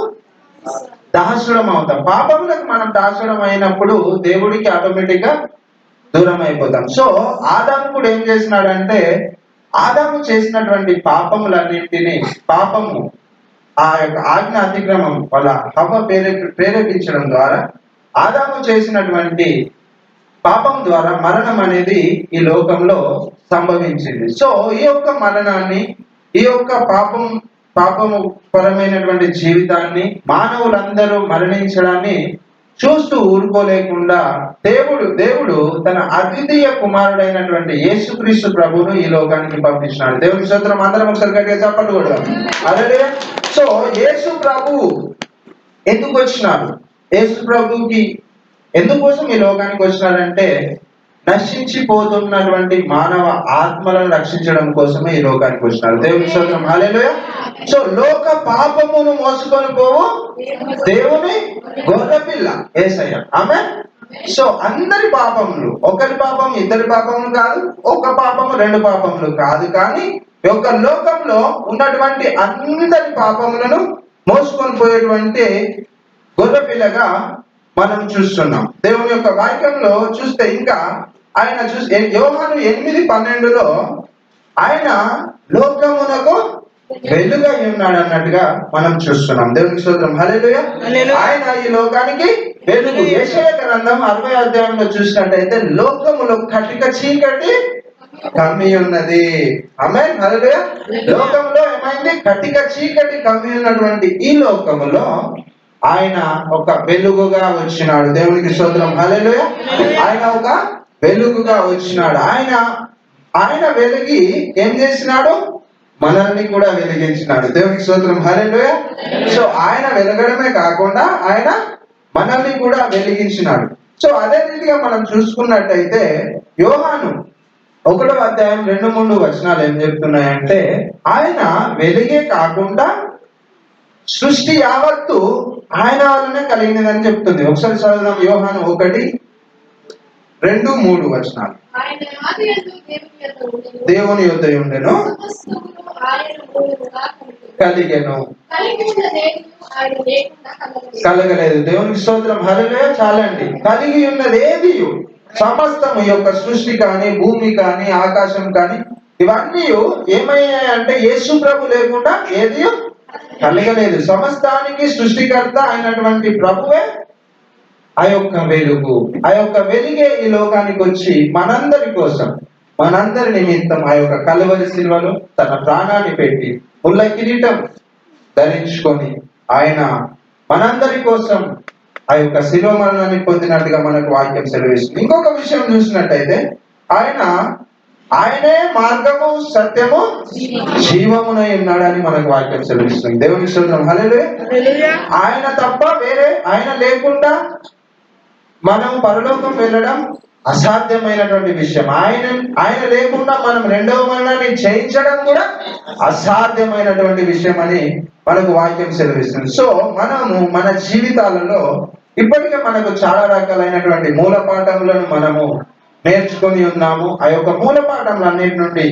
దాసుడం అవుతాం. పాపములకు మనం దాసుడం అయినప్పుడు దేవుడికి ఆటోమేటిక్ గా దూరం అయిపోతాం. సో ఆదాము కూడా ఏం చేసినాడంటే ఆదాము చేసినటువంటి పాపములన్నింటినీ పాపము ఆ యొక్క ఆజ్ఞ అతిక్రమం వల్ల హవ్వ ప్రేరేపించడం ద్వారా ఆదాము చేసినటువంటి పాపం ద్వారా మరణం అనేది ఈ లోకంలో సంభవించింది. సో ఈ యొక్క మరణాన్ని, ఈ యొక్క పాపము పరమైనటువంటి జీవితాన్ని మానవులందరూ మరణించడాన్ని చూస్తూ ఊరుకోలేకుండా దేవుడు తన అద్వితీయ కుమారుడైనటువంటి యేసుక్రీస్తు ప్రభువును ఈ లోకానికి పంపించినాడు. దేవుని స్తోత్రం. అందరం ఒకసారి గట్టిగా చెప్పండి కూడా. హల్లెలూయా. సో యేసు ప్రభువు ఎందుకు వచ్చినాడు? యేసు ప్రభువుకి ఎందుకోసం ఈ లోకానికి వచ్చినాడంటే నశించిపోతున్నటువంటి మానవ ఆత్మలను రక్షించడం కోసమే ఈ లోకానికి వచ్చినారు. దేవుని స్తోత్రం. హల్లెలూయా. సో లోక పాపమును మోసుకొని పోవు దేవుని గొర్రెపిల్ల యేసయ్య. ఆమేన్. సో అందరి పాపములు, ఒకరి పాపం ఇద్దరి పాపములు కాదు, ఒక పాపము రెండు పాపములు కాదు, కానీ యొక్క లోకంలో ఉన్నటువంటి అందరి పాపములను మోసుకొని పోయేటువంటి గొర్రెపిల్లగా మనం చూస్తున్నాం. దేవుని యొక్క వాక్యంలో చూస్తే ఇంకా ఆయన యోహాను 8:12 ఆయన లోకమునకు వెలుగై ఉన్నాడు అన్నట్టుగా మనం చూస్తున్నాం. దేవునికి స్తోత్రం. హల్లెలూయా. ఆయన ఈ లోకానికి వెలుగు. యెషయా గ్రంథం 60వ అధ్యాయంలో చూసినట్టయితే లోకములో కటిక చీకటి కమ్మి ఉన్నది. ఆమేన్. హల్లెలూయా. లోకంలో ఏమైంది? కటిక చీకటి కమ్మి ఉన్నటువంటి ఈ లోకములో ఆయన ఒక వెలుగుగా వచ్చినాడు. దేవునికి స్తోత్రం. హల్లెలూయా. ఆయన ఒక వెలుగుగా వచ్చినాడు. ఆయన వెలిగి ఏం చేసినాడు? మనల్ని కూడా వెలిగించినాడు. దేవునికి స్తోత్రం. హల్లెలూయా. సో ఆయన వెలగడమే కాకుండా ఆయన మనల్ని కూడా వెలిగించినాడు. సో అదే రీతిగా మనం చూసుకున్నట్టయితే యోహాను 1వ అధ్యాయం 2-3 వచనాలు ఏం చెప్తున్నాయంటే ఆయన వెలిగే కాకుండా సృష్టి యావత్తు ఆయన వల్లనే కలిగినదని చెప్తుంది. ఒకసారి చదువుదాం. యోహాను 1:2-3 వచనాలు. ఆయన ఆదియందు దేవుని దేవుని యొద్ద ఉండెను. యొద్ద ఉండెను, సమస్తమును ఆయన మూలముగా కలిగెను, కలిగి ఉన్నదేదియు ఆయన లేకుండా కలగలేదు. కలగలేదు. దేవునికి స్తోత్రం. హల్లెలూయా. చాలండి. కలిగి ఉన్నది ఏదియు సమస్తము యొక్క సృష్టి కానీ భూమి కానీ ఆకాశం కానీ ఇవన్నీ ఏమయ్యాయంటే యేసు ప్రభు లేకుండా ఏది కలగలేదు. సమస్తానికి సృష్టికర్త అయినటువంటి ప్రభువే ఆ యొక్క వెలుగు. ఆ యొక్క వెలుగే ఈ లోకానికి వచ్చి మనందరి కోసం, మనందరి నిమిత్తం ఆ యొక్క కలువరి శిలువలో తన ప్రాణాన్ని పెట్టి ముళ్ళ కిరీటం ధరించుకొని ఆయన మనందరి కోసం ఆ యొక్క శిలువ మరణాన్ని పొందినట్టుగా మనకు వాక్యం సెలవిస్తుంది. ఇంకొక విషయం చూసినట్టయితే ఆయనే మార్గము సత్యము జీవమునై ఉన్నాడని మనకు వాక్యం సెలవిస్తుంది. దేవుని స్తోత్రం. హల్లెలూయా. ఆయన తప్ప వేరే, ఆయన లేకుండా మనం పరలోకం వెళ్ళడం అసాధ్యమైనటువంటి విషయం. ఆయన లేకుండా మనం రెండవ మరణాన్ని జయించడం కూడా అసాధ్యమైనటువంటి విషయం అని మనకు వాక్యం సెలవిస్తుంది. సో మనము మన జీవితాలలో ఇప్పటికే మనకు చాలా రకాలైనటువంటి మూల పాఠములను మనము నేర్చుకొని ఉన్నాము. ఆ యొక్క మూల పాఠములన్నిటి నుండి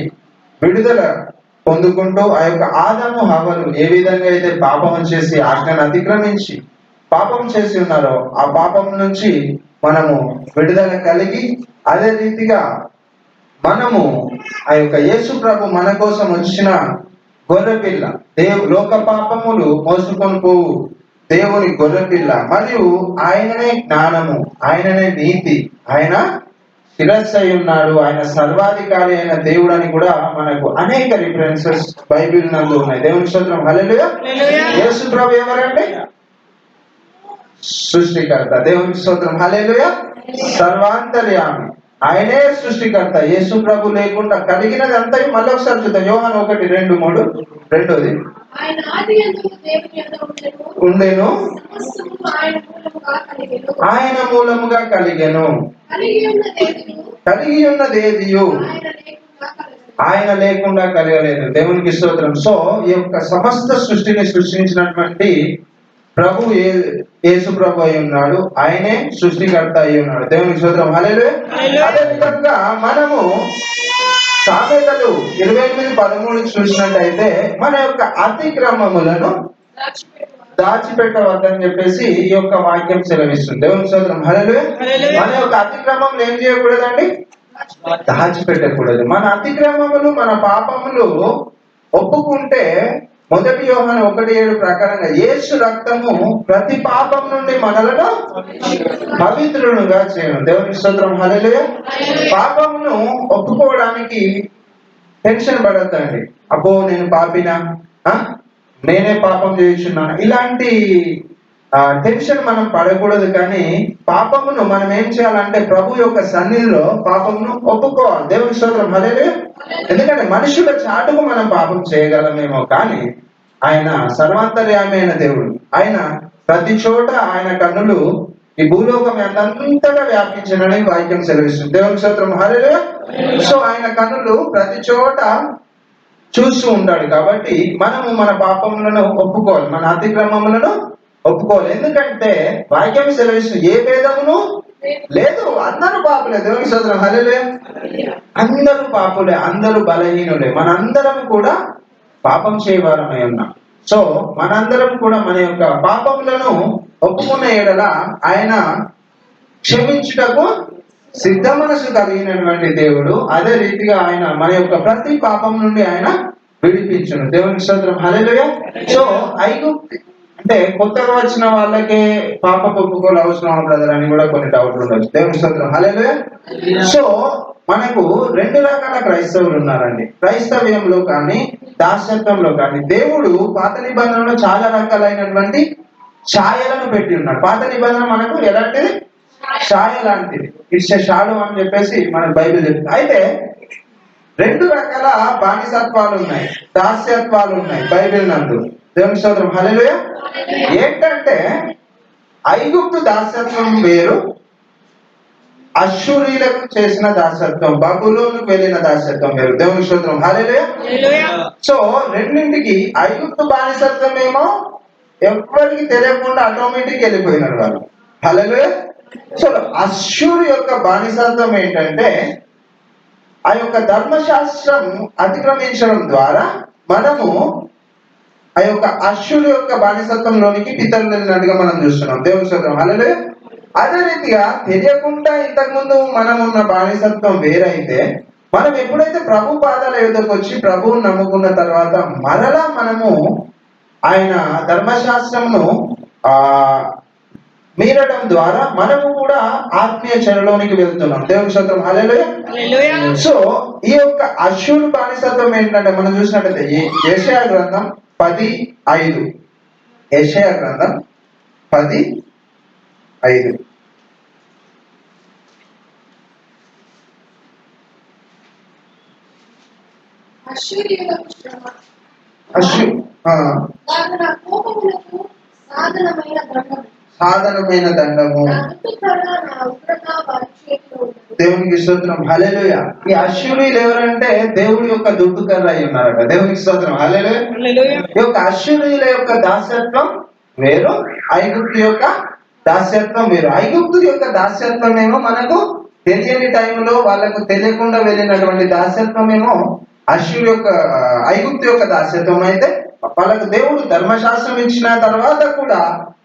విడుదల పొందుకుంటూ ఆ యొక్క ఆదాము హవ్వలు ఏ విధంగా అయితే పాపం చేసి ఆజ్ఞను అతిక్రమించి పాపం చేసి ఉన్నారో ఆ పాపం నుంచి మనము విడుదల కలిగి అదే రీతిగా మనము ఆ యొక్క యేసు ప్రభు మన కోసం వచ్చిన గొర్రెపిల్ల, లోక పాపములు మోసుకొని పోవు దేవుని గొర్రెపిల్ల, మరియు ఆయననే జ్ఞానము, ఆయననే నీతి, ఆయన శిరస్సు అయి ఉన్నాడు, ఆయన సర్వాధికారి అయిన దేవుడు అని కూడా మనకు అనేక రిఫరెన్సెస్ బైబిల్ నందు ఉన్నాయి. దేవుని స్తోత్రం. హల్లెలూయా. యేసు ప్రభు ఎవరండి? సృష్టికర్త. దేవునికి స్తోత్రం. హల్లెలూయా. సర్వాంతర్యామి, ఆయనే సృష్టికర్త. యేసు ప్రభు లేకుండా కలిగినది అంతా మళ్ళొకసారి చూద్దాం. యోహాను 1:2-3. రెండోది ఆయన ఆదియందు దేవుని యొద్ద ఉండెను, సమస్తమును ఆయన మూలముగా కలిగెను. ఆయన మూలముగా కలిగెను, కలిగి ఉన్నదేదియు ఆయన లేకుండా కలగలేదు. దేవునికి స్తోత్రం. సో ఈ యొక్క సమస్త సృష్టిని సృష్టించినటువంటి ప్రభు యేసు ప్రభు అయి ఉన్నాడు. ఆయనే సృష్టికర్త అయి ఉన్నాడు. దేవునికి స్తోత్రం. హల్లెలూయా. అదే విధంగా మనము సామెతలు 28:13 చూసినట్టయితే మన యొక్క అతిక్రమములను దాచిపెట్టవద్దని చెప్పేసి ఈ యొక్క వాక్యం సెలవిస్తుంది. దేవుని స్తోత్రం. హల్లెలూయా. మన యొక్క అతిక్రమములు ఏం చేయకూడదండి? దాచిపెట్టకూడదు. మన అతిక్రమములు మన పాపములు ఒప్పుకుంటే 1 యోహాను 1:7 ప్రకారంగా యేసు రక్తము ప్రతి పాపం నుండి మనలను పవిత్రులుగా చేయను. దేవునికి స్తోత్రం. హల్లెలూయా. పాపమును ఒప్పుకోవడానికి టెన్షన్ పడద్దండి. అబ్బో నేను పాపినా, నేనే పాపం చేయుచున్నాను, ఇలాంటి టెన్షన్ మనం పడకూడదు. కానీ పాపమును మనం ఏం చేయాలంటే ప్రభు యొక్క సన్నిధిలో పాపమును ఒప్పుకోవాలి. దేవుని స్తోత్రం. హల్లెలూయా. ఎందుకంటే మనుషుల చాటుకు మనం పాపం చేయగలమేమో, కానీ ఆయన సర్వాంతర్యామి అయిన దేవుడు. ఆయన ప్రతి చోట ఆయన కన్నులు ఈ భూలోకం అంతటా వ్యాపించనని వాక్యం సెలవిస్తుంది. దేవుని స్తోత్రం. హల్లెలూయా. సో ఆయన కన్నులు ప్రతి చోట చూస్తూ ఉంటాడు. కాబట్టి మనము మన పాపములను ఒప్పుకోవాలి, మన అతిక్రమములను ఒప్పుకోవాలి. ఎందుకంటే వాక్యం సెలవిస్తుంది ఏ భేదమును లేదు, అందరూ పాపులే. దేవుని స్తోత్రం. హల్లెలూయా. అందరూ పాపులే, అందరూ బలహీనులే, మనందరం కూడా పాపం చేయవారమై ఉన్నాం. సో మనందరం కూడా మన యొక్క పాపములను ఒప్పుకున్న ఎడల ఆయన క్షమించుటకు సిద్ధ మనసు కలిగినటువంటి దేవుడు. అదే రీతిగా ఆయన మన యొక్క ప్రతి పాపం నుండి ఆయన విడిపించును. దేవునికి స్తోత్రం. హల్లెలూయా. సో ఐగుప్తు అంటే కొత్తగా వచ్చిన వాళ్ళకి పాప ఒప్పుకోలు అవసరం బ్రదర్ అని కూడా కొన్ని డౌట్లు ఉండొచ్చు. దేవునికి స్తోత్రం. హల్లెలూయా. సో మనకు రెండు రకాల క్రైస్తవులు ఉన్నారండి. క్రైస్తవ్యంలో కానీ దాస్యత్వంలో కానీ దేవుడు పాత నిబంధనలో చాలా రకాలైనటువంటి ఛాయలను పెట్టి ఉన్నాడు. పాత నిబంధన మనకు ఎలాంటిది? ఛాయ లాంటిది. ఇట్స్ షాడు అని చెప్పేసి మనకు బైబిల్ చెప్తుంది. అయితే రెండు రకాల బానిసత్వాలు ఉన్నాయి, దాస్యత్వాలు ఉన్నాయి బైబిల్ నందు. దేవుని స్తోత్రం. హల్లెలూయా. ఏంటంటే ఐగుప్తు దాస్యత్వం వేరు, అశ్షూరీలకు చేసిన దాసత్వం, బబులోనుకు వెళ్ళిన దాసత్వం వేరు. దేవుని స్తోత్రం. హల్లెలూయా. సో రెండింటికి ఐగుప్తు బానిసత్వం ఏమో ఎవరికి తెలియకుండా ఆటోమేటిక్ వెళ్ళిపోయినారు వాళ్ళు. హల్లెలూయా. సో అశ్షూరు యొక్క బానిసత్వం ఏంటంటే ఆ యొక్క ధర్మశాస్త్రం అతిక్రమించడం ద్వారా మనము ఆ యొక్క అశ్షూరు యొక్క బానిసత్వంలోనికి పితరులు వెళ్ళినట్టుగా మనం చూస్తున్నాం. దేవుని స్తోత్రం. హల్లెలూయా. అదే రీతిగా తెలియకుండా ఇంతకుముందు మనం ఉన్న బానిసత్వం వేరైతే, మనం ఎప్పుడైతే ప్రభు పాదాల యుద్ధకు వచ్చి ప్రభువుని నమ్ముకున్న తర్వాత మరలా మనము ఆయన ధర్మశాస్త్రమును మీరడం ద్వారా మనము కూడా ఆత్మీయ చెరలోనికి వెళ్తున్నాం. దేవుని స్తోత్రం. హల్లెలూయా. సో ఈ యొక్క అశ్షూరు బానిసత్వం ఏంటంటే మనం చూసినట్లయితే యెషయా గ్రంథం 10:5. యెషయా గ్రంథం 10:5. అశ్షూరీయులకు శ్రమ, అశ్షూరు వారు నా కోపములకు సాధనమైన దండము, సాధనమైన దండము. నా దుఃఖకర నా ఉగ్రత వారి చేతిలో ఉన్నది. దేవునికి స్తోత్రం. హల్లెలూయా. ఈ అశ్షూరీయులు ఎవరంటే దేవుడి యొక్క దుడ్డు కర్ర అయి ఉన్నారట. దేవునికి స్తోత్రం. హల్లెలూయా. ఈ యొక్క అశ్షూరీయుల యొక్క దాస్యత్వం వేరు, ఐగుప్తు యొక్క దాస్యత్వం వేరు. ఐగుప్తు యొక్క దాస్యత్వం ఏమో మనకు తెలియని టైంలో వాళ్ళకు తెలియకుండా వెళ్ళినటువంటి దాస్యత్వం ఏమో అశ్షూరు యొక్క ఐగుప్తు యొక్క దాస్యత్వం అయితే వాళ్ళకు దేవుడు ధర్మశాస్త్రం ఇచ్చిన తర్వాత కూడా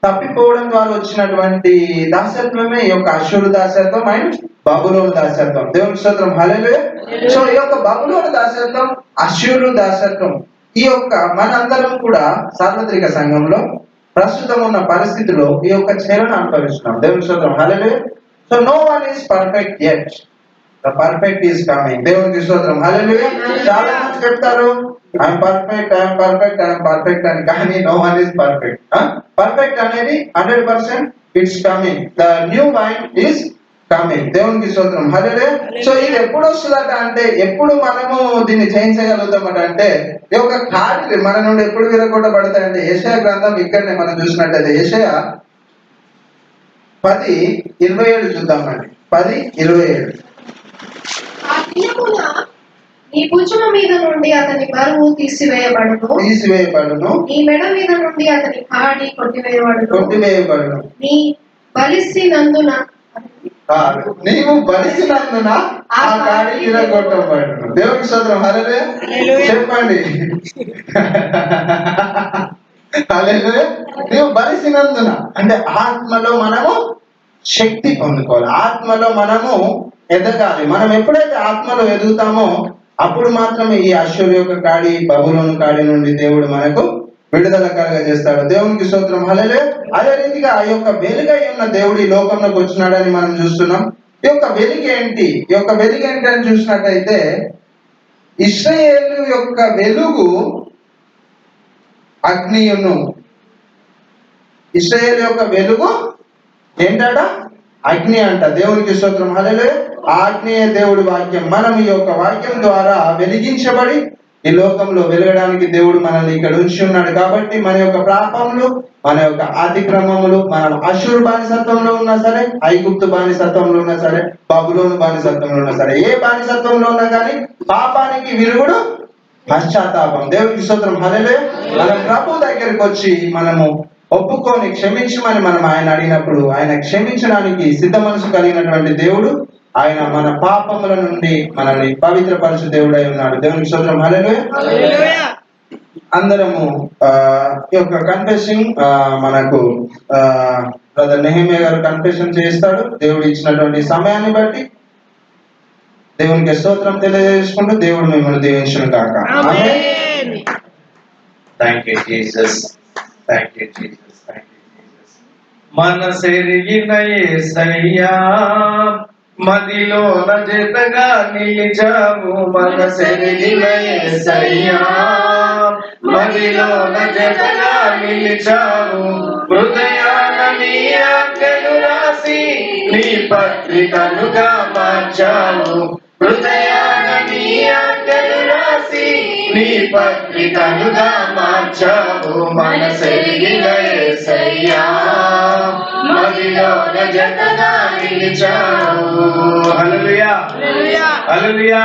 తప్పిపోవడం ద్వారా వచ్చినటువంటి దాస్యత్వమే ఈ యొక్క అశ్షూరు దాస్యత్వం అండ్ బబులోను దాస్యత్వం. దేవుని స్తోత్రం. హల్లెలూయా. సో ఈ యొక్క బబులోను దాస్యత్వం, అశ్షూరు దాస్యత్వం, ఈ యొక్క మనందరం కూడా సార్వత్రిక సంఘంలో ప్రస్తుతం ఉన్న పరిస్థితిలో ఈ యొక్క చర్యను అనుభవిస్తున్నాం. దేవుని స్తోత్రం. Hallelujah. So no one is perfect yet, the perfect is coming. దేవునికి స్తోత్రం. హల్లెలూయా. చాలా మంది చెప్తారు I'm perfect, I'm perfect, I'm perfect అని, కానీ no one is perfect. Perfect అనేది 100% it's coming. The new wine is coming. దేవునికి స్తోత్రం. హల్లెలూయా. సో ఇది ఎప్పుడు వస్తుందట అంటే, ఎప్పుడు మనము దీన్ని చేయించగలుగుతామట అంటే, ఈ యొక్క కార్డు మన నుండి ఎప్పుడు విరగొట్టబడతాయంటే యెషయా గ్రంథం ఇక్కడనే మనం చూసినట్టయితే యెషయా 10:27 చూద్దామండి. 10:27. ఆ దినమున నీ భుజము మీద నుండి అతని బరువు తీసివేయబడును, నీ మెడ మీద నుండి అతని కాడి కొట్టివేయబడును, నీ బలిసినందున నీవు బలిసినందున ఆ కాడి విరగొట్టబడును. దేవునికి స్తోత్రం. హల్లెలూయా. చెప్పండి. హల్లెలూయా. నీవు బలిసినందున అంటే ఆత్మలో మనము శక్తి పొందుకోవాలి, ఆత్మలో మనము ఎదగాలి. మనం ఎప్పుడైతే ఆత్మలో ఎదుగుతామో అప్పుడు మాత్రమే ఈ అశ్షూరు యొక్క కాడి, బబులోను కాడి నుండి దేవుడు మనకు విడుదల కలుగజేస్తాడు. దేవునికి స్తోత్రం. హల్లెలూయా. అదే రీతిగా ఆ యొక్క వెలుగై ఉన్న దేవుడు ఈ లోకంలోకి వచ్చినాడని మనం చూస్తున్నాం. ఈ యొక్క వెలుగు ఏంటి? ఈ యొక్క వెలుగు ఏంటి అని చూసినట్టయితే ఇశ్రాయేలు యొక్క వెలుగు అగ్నియును. ఇశ్రాయేలు యొక్క వెలుగు ఏంటట? అగ్ని అంట. దేవునికి స్తోత్రం. హల్లెలూయా. ఆగ్నేయ దేవుడి వాక్యం. మనం ఈ యొక్క వాక్యం ద్వారా వెలిగించబడి ఈ లోకంలో వెలగడానికి దేవుడు మనల్ని ఇక్కడ ఉంచి ఉన్నాడు. కాబట్టి మన యొక్క పాపములు, మన యొక్క అతిక్రమములు, మనం అశ్షూరు బానిసత్వంలో ఉన్నా సరే, ఐగుప్తు బానిసత్వంలో ఉన్నా సరే, బబులోను బానిసత్వంలో ఉన్నా సరే, ఏ బానిసత్వంలో ఉన్నా కానీ పాపానికి విరుగుడు పశ్చాత్తాపం. దేవునికి స్తోత్రం. హల్లెలూయా. మన ప్రభు దగ్గరికి వచ్చి మనము ఒప్పుకొని క్షమించమని మనం ఆయన అడిగినప్పుడు ఆయన క్షమించడానికి సిద్ధ మనసు కలిగినటువంటి దేవుడు. ఆయన మన పాపముల నుండి మనల్ని పవిత్రపరచు దేవుడై ఉన్నాడు. దేవునికి స్తోత్రం. హల్లెలూయా. అందరము ఈ యొక్క కన్ఫెషన్ మనకు బ్రదర్ నెహెమియా గారు కన్ఫెషన్ చేస్తాడు. దేవుడు ఇచ్చినటువంటి సమయాన్ని బట్టి దేవునికి స్తోత్రం తెలియజేసుకుంటూ దేవుడు మిమ్మల్ని దీవించును గాక. Amen. Thank you Jesus, thank you Jesus, thank you Jesus. మనసెరిగిన యేసయ్యా మదిలోన జతగా నిలిచావు. మనసెరిగిన యేసయ్యా మదిలోన జతగా నిలిచావు. హృదయాన నీ ఆజ్ఞలు రాసి నీ పత్రికలుగా మార్చావు. హృదయాన నీ ఆజ్ఞలు రాసి నీ పత్రికలుగా మార్చావు. మనసెరిగిన యేసయ్యా మదిలోన జతగా నిలిచావు. హల్లెలూయా, హల్లెలూయా.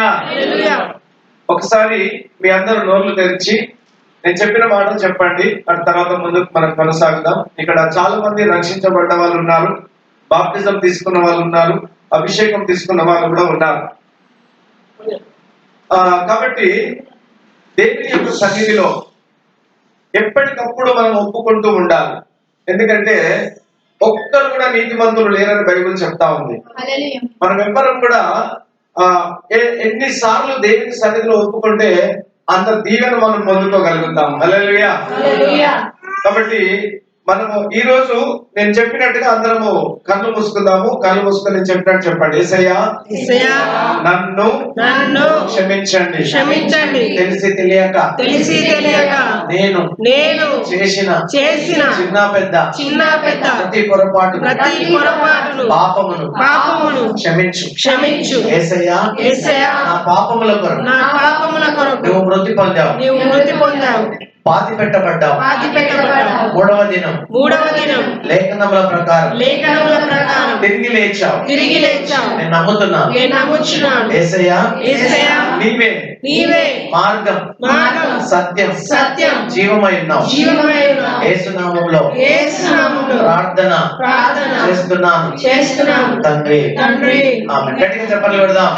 ఒకసారి మీ అందరూ నోళ్ళు తెరిచి నేను చెప్పిన మాటలు చెప్పండి. అటు తర్వాత ముందుకు మనం కొనసాగుదాం. ఇక్కడ చాలా మంది రక్షించబడ్డ వాళ్ళు ఉన్నారు, బాప్టిజం తీసుకున్న వాళ్ళు ఉన్నారు, అభిషేకం తీసుకున్న వాళ్ళు కూడా ఉన్నారు. కాబట్టి దేవుని యొక్క సన్నిధిలో ఎప్పటికప్పుడు మనం ఒప్పుకుంటూ ఉండాలి. ఎందుకంటే ఒక్కరు కూడా నీతిమంతులు లేరని బైబిల్ చెప్తా ఉంది. మనం ఎవ్వరం కూడా ఎన్నిసార్లు దేవుని సన్నిధిలో ఒప్పుకుంటే అంత దీవెన మనం పొందుకోగలుగుతాం. హల్లెలూయా. కాబట్టి మనము ఈ రోజు నేను చెప్పినట్టుగా అందరము కళ్ళు మూసుకుందాము. కళ్ళు మూసుకొని నేను చెప్పినట్టు చెప్పండి. యేసయ్యా నన్ను క్షమించండి, క్షమించండి. తెలిసి తెలియక నేను చేసిన చిన్న పెద్ద ప్రతి పొరపాటు పాపమును క్షమించు. యేసయ్యా నా పాపముల కొరకు నువ్వు మృతి పొందావు, పాతి పెట్టబడ్డావు. మూడవ దినం లేఖనముల ప్రకారం తిరిగి లేచావు. నేను నమ్ముతున్నాను. యేసయ్యా నీవే మార్గం సత్యం జీవమై ఉన్నావు. యేసు నామములో ప్రార్థన చేస్తున్నాను తండ్రి. ఆమేన్. గట్టిగా చెప్పండి పెడదాం.